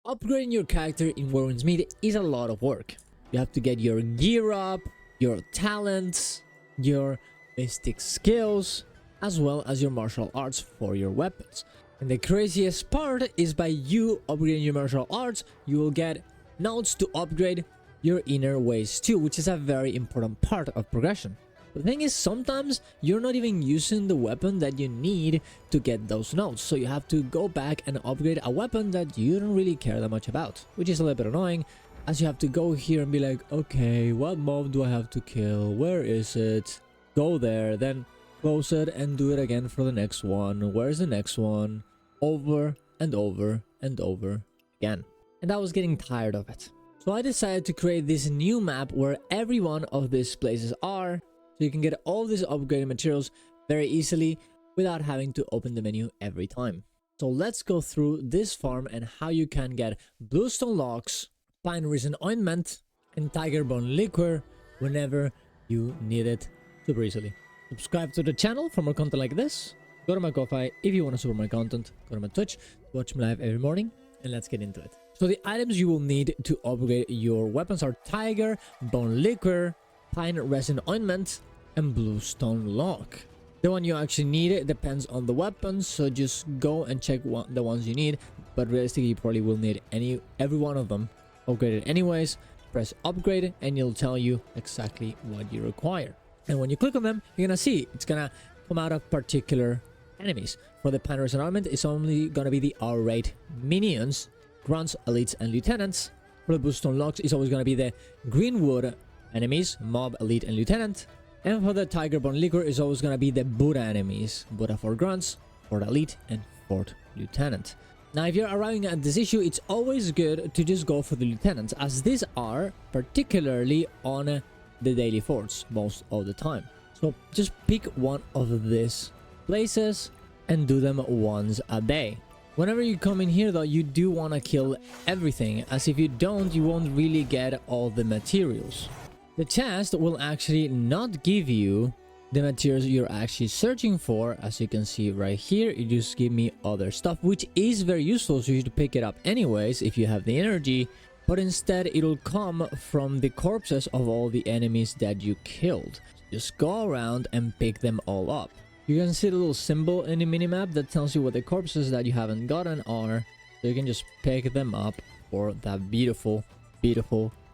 Upgrading your character in War Runesmith is a lot of work. You have to get your gear up, your talents, your mystic skills, as well as your martial arts for your weapons. And the craziest part is by you upgrading your martial arts, you will get nodes to upgrade your inner ways too, which is a very important part of progression. The thing is, sometimes you're not even using the weapon that you need to get those nodes, so you have to go back and upgrade a weapon that you don't really care that much about, which is a little bit annoying, as you have to go here and be like, okay, what mob do I have to kill? Where is it? Go there, then close it and do it again for the next one. Where's the next one? Over and over and over again. And I was getting tired of it. So I decided to create this new map where every one of these places are, so you can get all these upgraded materials very easily without having to open the menu every time. So let's go through this farm and how you can get bluestone locks, pine resin ointment, and tiger bone liquor whenever you need it super easily. Subscribe to the channel for more content like this. Go to my Ko-Fi if you want to support my content. Go to my Twitch, watch me live every morning, and let's get into it. So the items you will need to upgrade your weapons are tiger bone liquor, pine resin ointment, and bluestone lock. The one you actually need depends on the weapon, so just go and check the ones you need, but realistically you probably will need every one of them upgraded anyways. Press upgrade and it'll tell you exactly what you require, and when you click on them, you're gonna see it's gonna come out of particular enemies. For the pine resin ointment, it's only gonna be the R-rate minions, grunts, elites, and lieutenants. For the bluestone locks, it's always gonna be the greenwood enemies, mob, elite, and lieutenant. And for the tiger bone liquor, it's always gonna be the Buddha enemies, Buddha for grunts, for elite, and for lieutenant. Now if you're arriving at this issue, it's always good to just go for the lieutenants, as these are particularly on the daily forts most of the time. So just pick one of these places and do them once a day. Whenever you come in here though, you do want to kill everything, as if you don't, you won't really get all the materials. The chest will actually not give you the materials you're actually searching for. As you can see right here, it just give me other stuff, which is very useful, so you should pick it up anyways if you have the energy, but instead it'll come from the corpses of all the enemies that you killed. Just go around and pick them all up. You can see the little symbol in the minimap that tells you what the corpses that you haven't gotten are, so you can just pick them up for that beautiful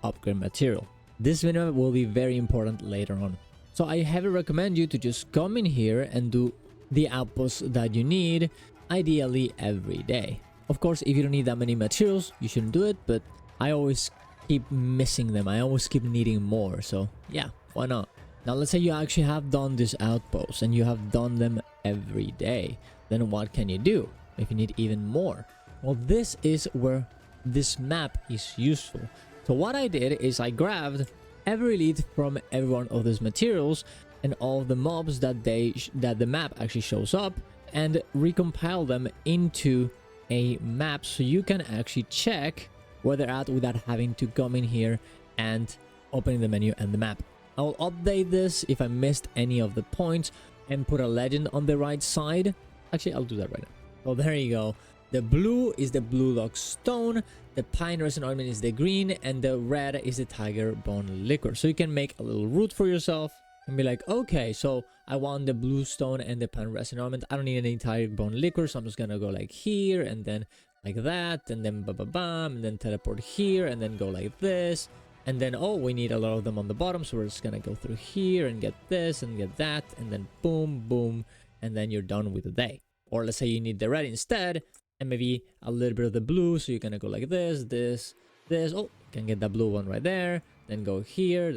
upgrade material. This minimap will be very important later on. So I heavily recommend you to just come in here and do the outposts that you need, ideally every day. Of course, if you don't need that many materials, you shouldn't do it, but I always keep missing them. I always keep needing more, so yeah, why not? Now let's say you actually have done this outpost and you have done them every day. Then what can you do if you need even more? Well, this is where this map is useful. So what I did is I grabbed every elite from every one of those materials and all of the mobs that the map actually shows up, and recompile them into a map so you can actually check where they're at without having to come in here and opening the menu and the map. I'll update this if I missed any of the points and put a legend on the right side. Actually, I'll do that right now. Well, there you go. The blue is the blue lock stone, the pine resin ointment is the green, and the red is the tiger bone liquor. So you can make a little route for yourself and be like, okay, so I want the blue stone and the pine resin ointment. I don't need any tiger bone liquor, so I'm just gonna go like here and then like that, and then bam, and then teleport here and then go like this. And then, oh, we need a lot of them on the bottom, so we're just gonna go through here and get this and get that, and then boom, boom, and then you're done with the day. Or let's say you need the red instead, and maybe a little bit of the blue, so you're gonna go like this, this, this. Oh, you can get the blue one right there, then go here,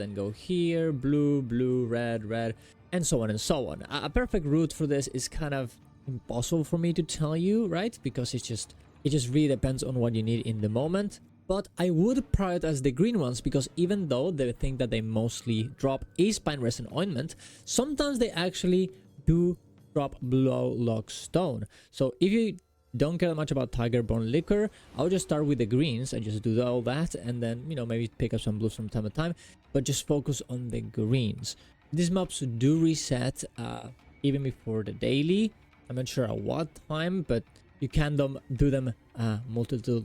blue, blue, red, and so on and so on. A perfect route for this is kind of impossible for me to tell you, right? Because it just really depends on what you need in the moment. But I would prioritize the green ones, because even though the thing that they mostly drop is pine resin ointment, sometimes they actually do drop blue lock stone. So if you don't care much about tiger bone liquor, I'll just start with the greens and just do all that, and then, you know, maybe pick up some blues from time to time, but just focus on the greens. These mobs do reset even before the daily. I'm not sure at what time, but You can do them multiple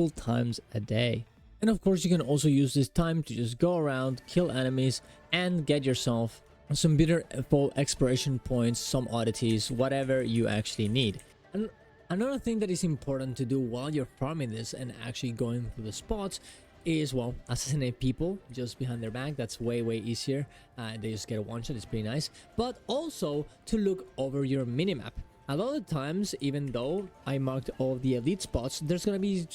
times a day. And of course, you can also use this time to just go around, kill enemies, and get yourself some beautiful exploration points, some oddities, whatever you actually need. And another thing that is important to do while you're farming this and actually going through the spots is, well, assassinate people just behind their back. That's way easier. They just get a one shot. It's pretty nice. But also to look over your minimap. A lot of times, even though I marked all the elite spots, there's gonna be,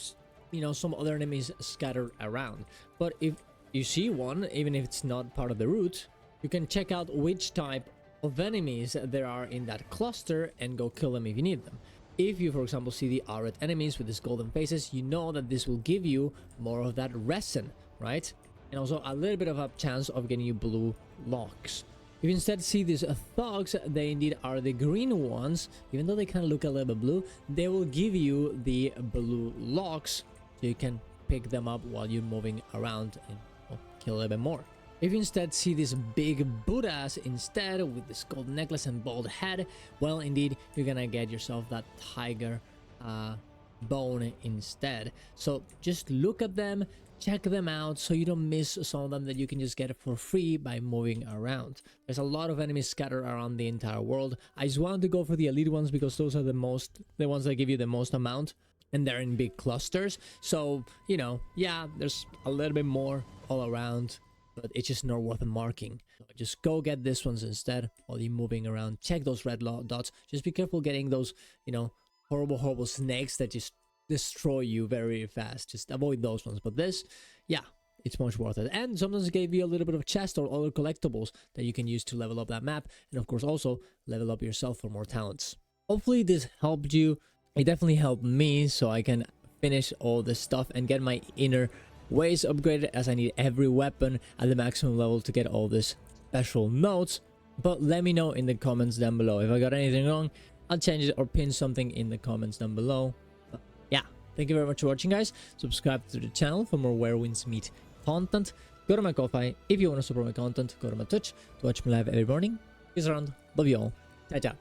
you know, some other enemies scattered around. But if you see one, even if it's not part of the route, you can check out which type of enemies there are in that cluster and go kill them if you need them. If you, for example, see the red enemies with these golden faces, you know that this will give you more of that resin, right? And also a little bit of a chance of getting you blue locks. If you instead see these thugs, they indeed are the green ones. Even though they kind of look a little bit blue, they will give you the blue locks, so you can pick them up while you're moving around and, well, kill a little bit more. If you instead see this big Buddhas instead with this gold necklace and bald head, well, indeed, you're gonna get yourself that tiger bone instead. So just look at them, check them out, so you don't miss some of them that you can just get for free by moving around. There's a lot of enemies scattered around the entire world. I just wanted to go for the elite ones because those are the ones that give you the most amount, and they're in big clusters. So, you know, yeah, there's a little bit more all around, but it's just not worth marking. So just go get this ones instead while you're moving around. Check those red dots. Just be careful getting those, you know, horrible snakes that just destroy you very fast. Just avoid those ones. But this, yeah, it's much worth it. And sometimes it gave you a little bit of chest or other collectibles that you can use to level up that map. And of course, also level up yourself for more talents. Hopefully this helped you. It definitely helped me, so I can finish all this stuff and get my inner ways upgraded, as I need every weapon at the maximum level to get all this special notes. But let me know in the comments down below if I got anything wrong. I'll change it or pin something in the comments down below. But yeah, thank you very much for watching, guys. Subscribe to the channel for more Where Winds Meet content. Go to my Ko-Fi if you want to support my content. Go to my Twitch to watch me live every morning. Peace around, love you all, ciao ciao.